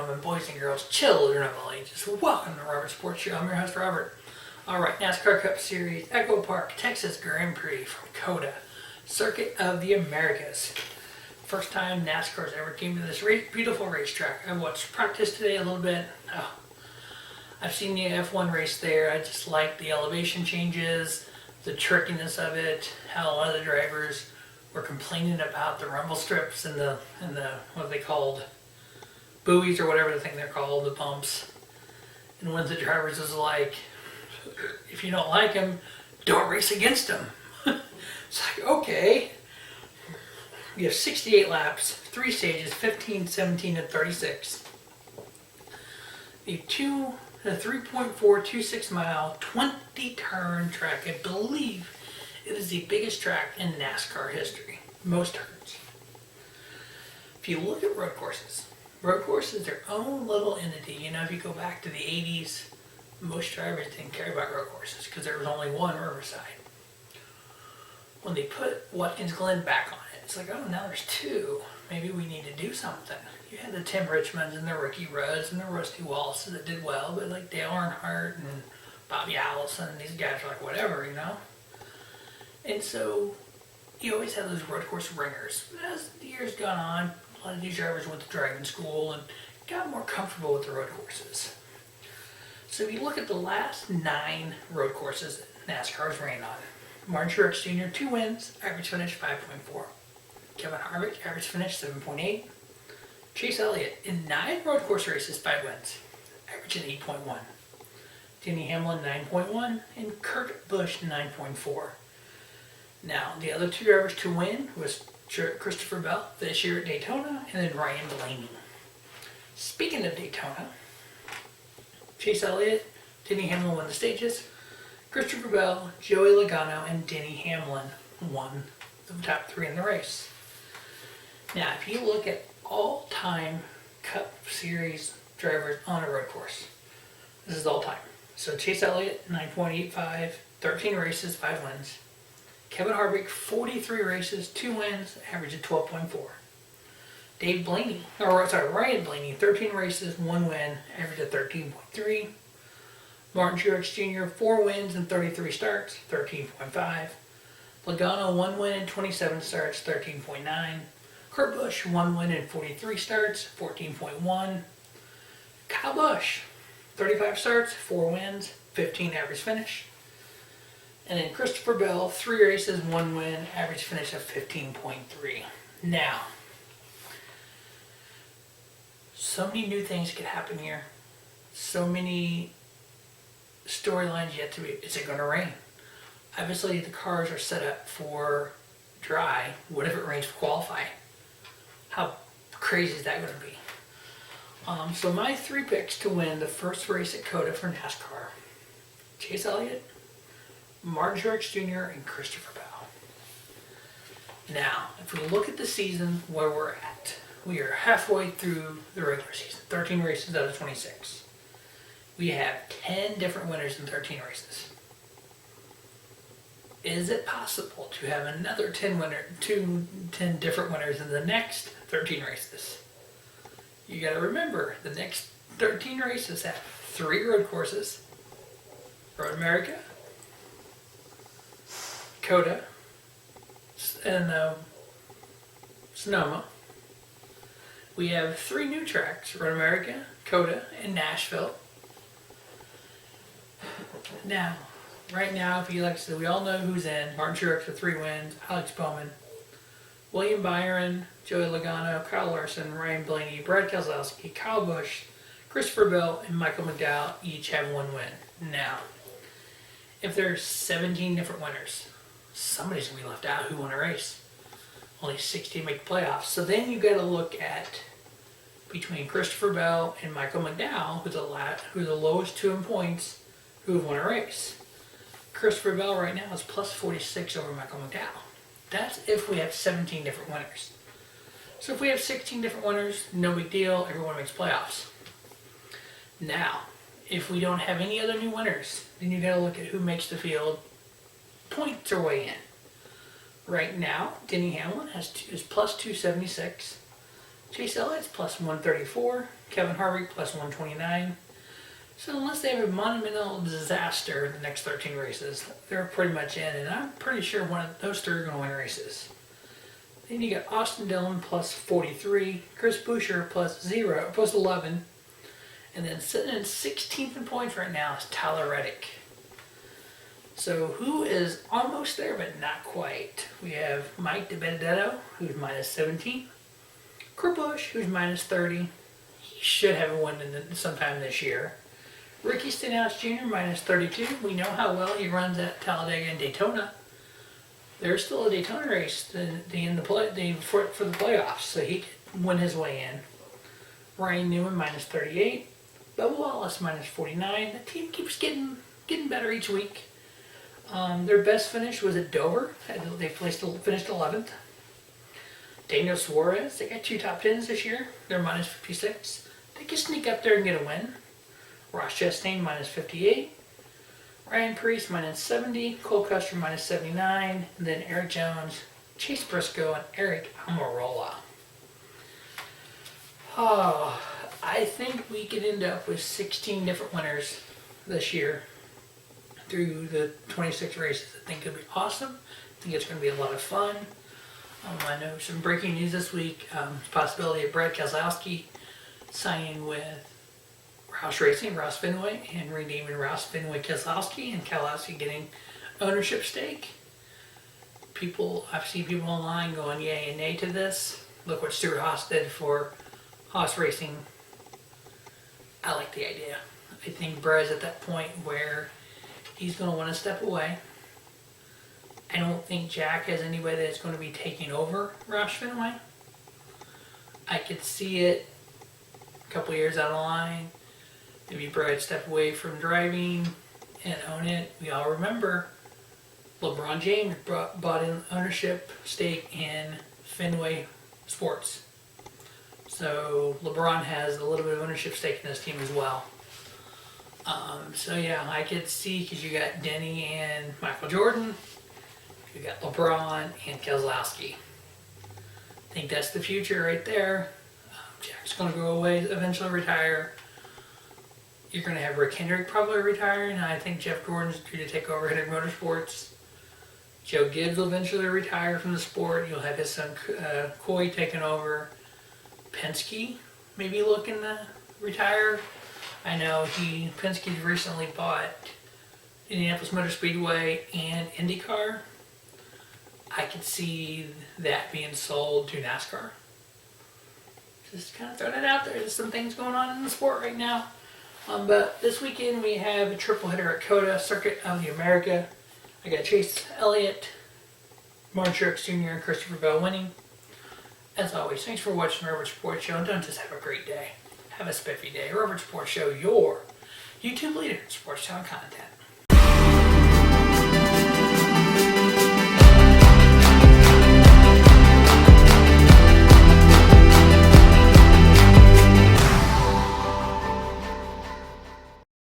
gentlemen, boys and girls, children of all ages, welcome to Robert Sports Show. I'm your host, Robert. Alright, NASCAR Cup Series, Echo Park, Texas Grand Prix from COTA, Circuit of the Americas. First time NASCAR's ever came to this beautiful racetrack. I watched practice today a little bit. I've seen the F1 race there. I just like the elevation changes, the trickiness of it, how a lot of the drivers were complaining about the rumble strips and the what are they called, buoys or whatever the thing they're called, the bumps. And one of the drivers was like, if you don't like them, don't race against them. It's like, okay. You have 68 laps, 3 stages, 15, 17, and 36. A 3.426 mile, 20 turn track. I believe it is the biggest track in NASCAR history. Most turns. If you look at road courses are their own little entity. You know, if you go back to the 80s, most drivers didn't care about road courses because there was only one Riverside. When they put Watkins Glen back on it, it's like, oh, now there's 2. Maybe we need to do something. You had the Tim Richmonds and the Ricky Rudds and the Rusty Wallaces that did well, but like Dale Earnhardt and Bobby Allison, these guys are like, whatever, you know? And so you always have those road course ringers. As the years gone on, a lot of these drivers went to driving school and got more comfortable with the road courses. So if you look at the last 9 road courses that NASCAR's ran on, Martin Truex Jr., 2 wins, average finish 5.4. Kevin Harvick, average finish 7.8. Chase Elliott, in 9 road course races, 5 wins, averaging 8.1. Denny Hamlin, 9.1, and Kurt Busch, 9.4. Now, the other 2 drivers to win was Christopher Bell this year at Daytona, and then Ryan Blaney. Speaking of Daytona, Chase Elliott, Denny Hamlin won the stages. Christopher Bell, Joey Logano, and Denny Hamlin won the top 3 in the race. Now, if you look at all-time Cup Series drivers on a road course, this is all-time. So Chase Elliott, 9.85, 13 races, 5 wins. Kevin Harvick, 43 races, 2 wins, average of 12.4. Ryan Blaney, 13 races, 1 win, average of 13.3. Martin Truex Jr., 4 wins and 33 starts, 13.5. Logano, 1 win and 27 starts, 13.9. Kurt Busch, 1 win and 43 starts, 14.1. Kyle Busch, 35 starts, 4 wins, 15 average finish. And then Christopher Bell, 3 races, 1 win, average finish of 15.3. Now, so many new things could happen here. So many storylines yet to be. Is it going to rain? Obviously, the cars are set up for dry. What if it rains for qualifying? How crazy is that going to be? So my 3 picks to win the first race at COTA for NASCAR: Chase Elliott, Martin Truex Jr., and Christopher Bell. Now, if we look at the season where we're at, we are halfway through the regular season, 13 races out of 26. We have 10 different winners in 13 races. Is it possible to have another 10 different winners in the next 13 races? You got to remember, the next 13 races have 3 road courses: Road America, COTA, and Sonoma. We have 3 new tracks: Road America, COTA, and Nashville. Now, right now, if you like to say, we all know who's in. Martin Truex with 3 wins, Alex Bowman, William Byron, Joey Logano, Kyle Larson, Ryan Blaney, Brad Keselowski, Kyle Busch, Christopher Bell, and Michael McDowell each have 1 win. Now, if there's 17 different winners, somebody's going to be left out who won a race. Only 16 make the playoffs. So then you got to look at between Christopher Bell and Michael McDowell, who's the lowest 2 in points, who have won a race. Christopher Bell right now is plus 46 over Michael McDowell. That's if we have 17 different winners. So if we have 16 different winners, no big deal, everyone makes playoffs. Now, if we don't have any other new winners, then you gotta look at who makes the field. Points are way in. Right now, Denny Hamlin is plus 276. Chase Elliott's plus 134. Kevin Harvick plus 129. So unless they have a monumental disaster in the next 13 races, they're pretty much in, and I'm pretty sure one of those three are going to win races. Then you got Austin Dillon plus 43, Chris Buescher plus 11, and then sitting in 16th in points right now is Tyler Reddick. So who is almost there but not quite? We have Mike DiBenedetto, who's minus 17, Kurt Busch, who's minus 30. He should have a win sometime this year. Ricky Stenhouse Jr. minus 32. We know how well he runs at Talladega and Daytona. There's still a Daytona race for the playoffs, so he could win his way in. Ryan Newman minus 38. Bubba Wallace minus 49. The team keeps getting better each week. Their best finish was at Dover. They finished 11th. Daniel Suarez, they got 2 top 10s this year. They're minus 56. They can sneak up there and get a win. Ross Chastain minus 58. Ryan Preece minus 70. Cole Custer minus 79. And then Eric Jones, Chase Briscoe, and Eric Almirola. Oh, I think we could end up with 16 different winners this year through the 26 races. I think it'll be awesome. I think it's going to be a lot of fun. I know some breaking news this week. Possibility of Brad Keselowski signing with Roush Racing, Ross Fenway, and renaming Ross Fenway Keselowski, and Keselowski getting ownership stake. I've seen people online going yay and nay to this. Look what Stuart Haas did for Haas Racing. I like the idea. I think Brad's at that point where he's going to want to step away. I don't think Jack has anybody that's going to be taking over Roush Fenway. I could see it a couple years down the line. Maybe Brad step away from driving and own it. We all remember LeBron James bought an ownership stake in Fenway Sports. So LeBron has a little bit of ownership stake in this team as well. So yeah, I could see, because you got Denny and Michael Jordan. You got LeBron and Keselowski. I think that's the future right there. Jack's going to go away, eventually retire. You're going to have Rick Hendrick probably retiring, and I think Jeff Gordon's due to take over Hendrick Motorsports. Joe Gibbs will eventually retire from the sport. You'll have his son Coy taking over. Penske maybe looking to retire. I know Penske recently bought Indianapolis Motor Speedway and IndyCar. I could see that being sold to NASCAR. Just kind of throwing it out there. There's some things going on in the sport right now. But this weekend we have a triple header at COTA, Circuit of the America. I got Chase Elliott, Martin Truex Jr., and Christopher Bell winning. As always, thanks for watching the Robert Sports Show. And don't just have a great day. Have a spiffy day. Robert Sports Show, your YouTube leader in sports town content.